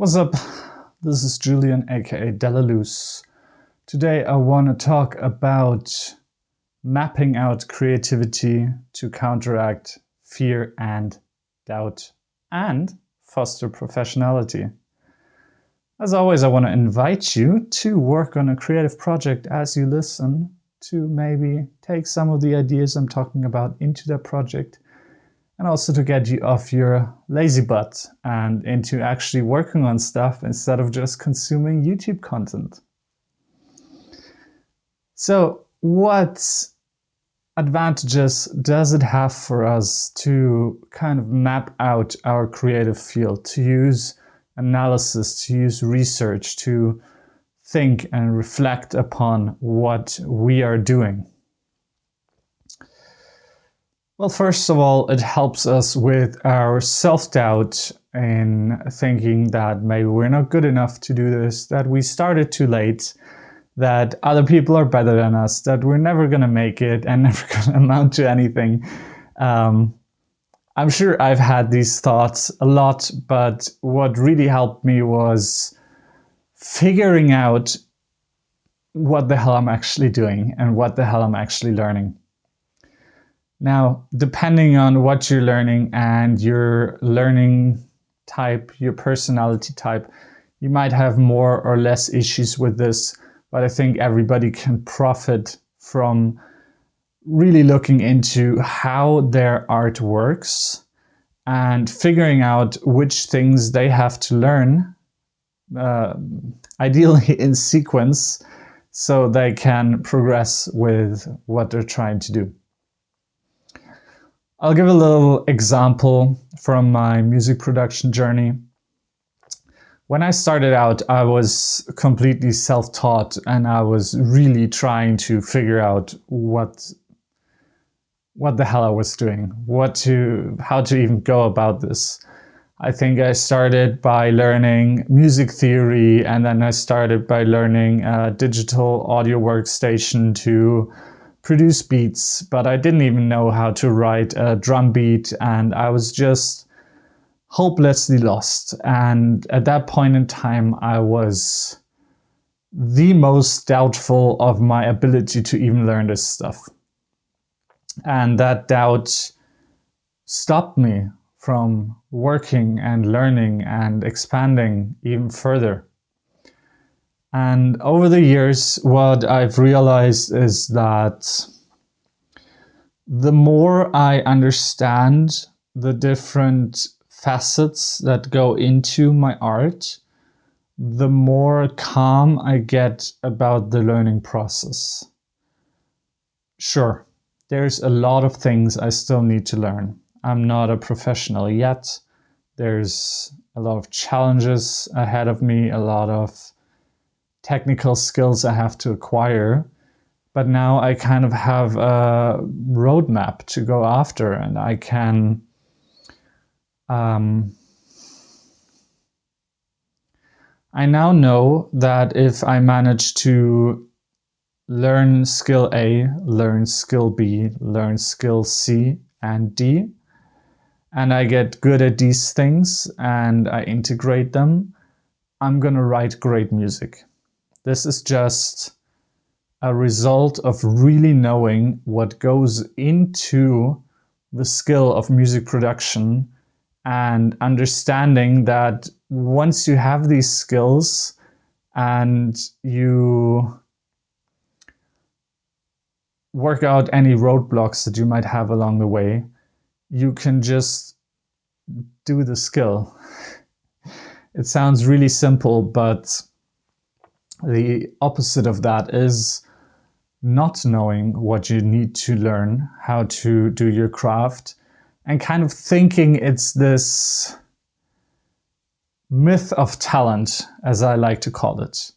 What's up? This is Julian, aka Delaluz. Today I want to talk about mapping out creativity to counteract fear and doubt and foster professionality. As always, I want to invite you to work on a creative project as you listen, to maybe take some of the ideas I'm talking about into that project, and also to get you off your lazy butt and into actually working on stuff instead of just consuming YouTube content. So what advantages does it have for us to kind of map out our creative field, to use analysis, to use research, to think and reflect upon what we are doing? Well, first of all, it helps us with our self-doubt in thinking that maybe we're not good enough to do this, that we started too late, that other people are better than us, that we're never going to make it and never going to amount to anything. I'm sure I've had these thoughts a lot, but what really helped me was figuring out what the hell I'm actually doing and what the hell I'm actually learning. Now, depending on what you're learning and your learning type, your personality type, you might have more or less issues with this, but I think everybody can profit from really looking into how their art works and figuring out which things they have to learn, ideally in sequence, so they can progress with what they're trying to do. I'll give a little example from my music production journey. When I started out, I was completely self-taught and I was really trying to figure out what the hell I was doing, how to even go about this. I think I started by learning music theory, and then I started by learning a digital audio workstation to produce beats, but I didn't even know how to write a drum beat, and I was just hopelessly lost. And at that point in time, I was the most doubtful of my ability to even learn this stuff. And that doubt stopped me from working and learning and expanding even further. And over the years, what I've realized is that the more I understand the different facets that go into my art, the more calm I get about the learning process. Sure, there's a lot of things I still need to learn. I'm not a professional yet. There's a lot of challenges ahead of me, a lot of technical skills I have to acquire, but now I kind of have a roadmap to go after, and I can I now know that if I manage to learn skill A, learn skill B, learn skill C and D, and I get good at these things and I integrate them, I'm gonna write great music. This is just a result of really knowing what goes into the skill of music production and understanding that once you have these skills and you work out any roadblocks that you might have along the way, you can just do the skill. It sounds really simple, but the opposite of that is not knowing what you need to learn, how to do your craft, and kind of thinking it's this myth of talent, as I like to call it.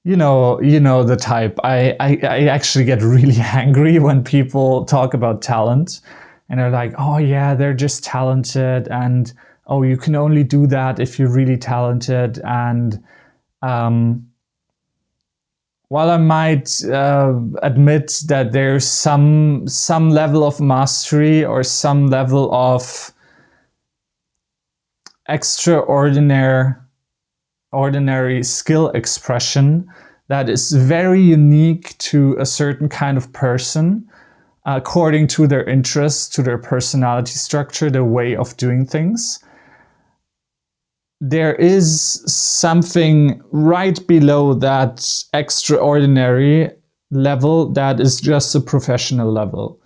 You know the type. I actually get really angry when people talk about talent and they're like, oh yeah, they're just talented, and oh, you can only do that if you're really talented. And while I might admit that there's some level of mastery or some level of extraordinary ordinary skill expression that is very unique to a certain kind of person, according to their interests, to their personality structure, their way of doing things. There is something right below that extraordinary level that is just a professional level.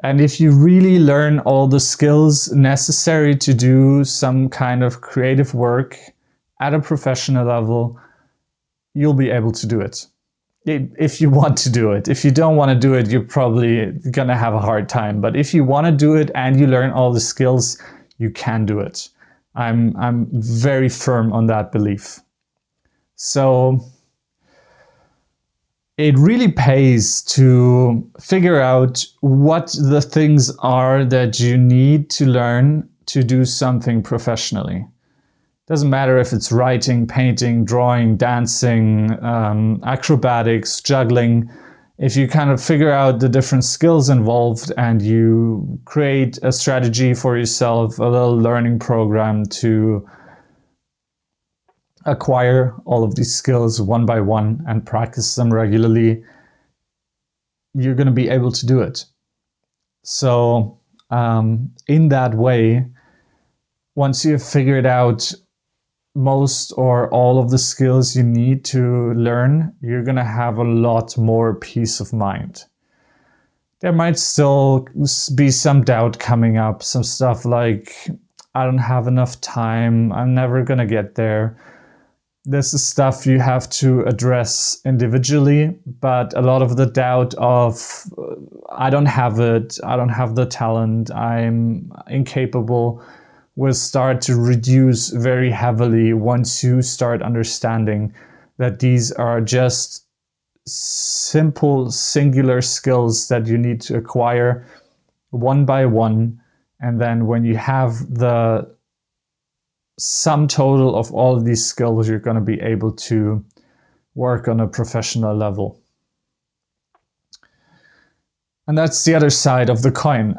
And if you really learn all the skills necessary to do some kind of creative work at a professional level, you'll be able to do it. If you want to do it. If you don't want to do it, you're probably going to have a hard time. But if you want to do it and you learn all the skills, you can do it. I'm very firm on that belief. So it really pays to figure out what the things are that you need to learn to do something professionally. Doesn't matter if it's writing, painting, drawing, dancing, acrobatics, juggling. If you kind of figure out the different skills involved and you create a strategy for yourself, a little learning program to acquire all of these skills one by one and practice them regularly, you're going to be able to do it. So in that way, once you've figured out most or all of the skills you need to learn, you're going to have a lot more peace of mind. There might still be some doubt coming up, some stuff like, I don't have enough time, I'm never going to get there. This is stuff you have to address individually, but a lot of the doubt of, I don't have it, I don't have the talent, I'm incapable, will start to reduce very heavily once you start understanding that these are just simple, singular skills that you need to acquire one by one. And then when you have the sum total of all of these skills, you're going to be able to work on a professional level. And that's the other side of the coin.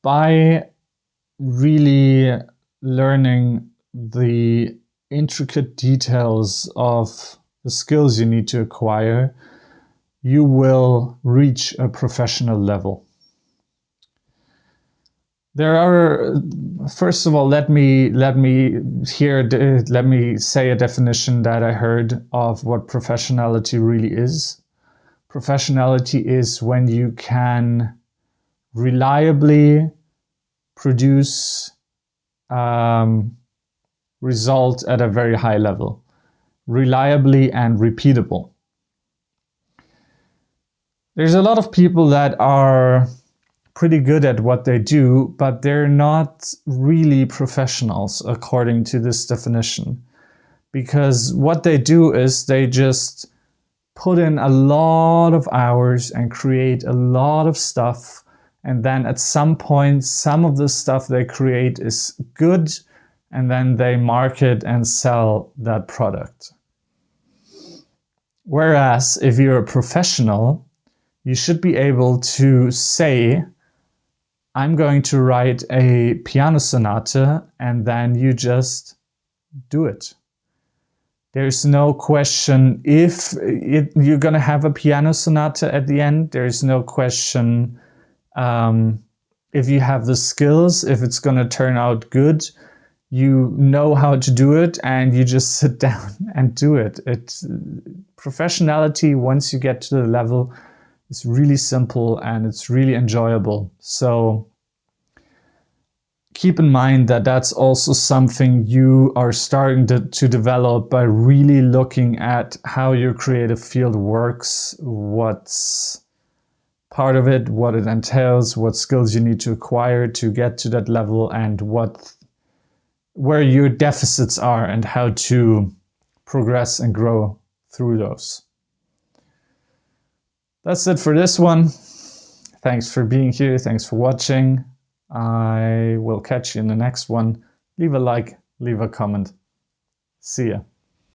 By really learning the intricate details of the skills you need to acquire, you will reach a professional level. There are, first of all, let me say a definition that I heard of what professionality really is. Professionality is when you can reliably produce result at a very high level, reliably and repeatable. There's a lot of people that are pretty good at what they do, but they're not really professionals according to this definition. Because what they do is they just put in a lot of hours and create a lot of stuff. And then at some point, some of the stuff they create is good, and then they market and sell that product. Whereas if you're a professional, you should be able to say, I'm going to write a piano sonata, and then you just do it. There's no question if you're going to have a piano sonata at the end. There's no question if you have the skills, if it's going to turn out good. You know how to do it, and you just sit down and do it. Professionality, once you get to the level, is really simple and it's really enjoyable. So keep in mind that that's also something you are starting to develop by really looking at how your creative field works, what's part of it, what it entails, what skills you need to acquire to get to that level, and where your deficits are and how to progress and grow through those. That's it for this one. Thanks for being here. Thanks for watching. I will catch you in the next one. Leave a like, leave a comment. See ya.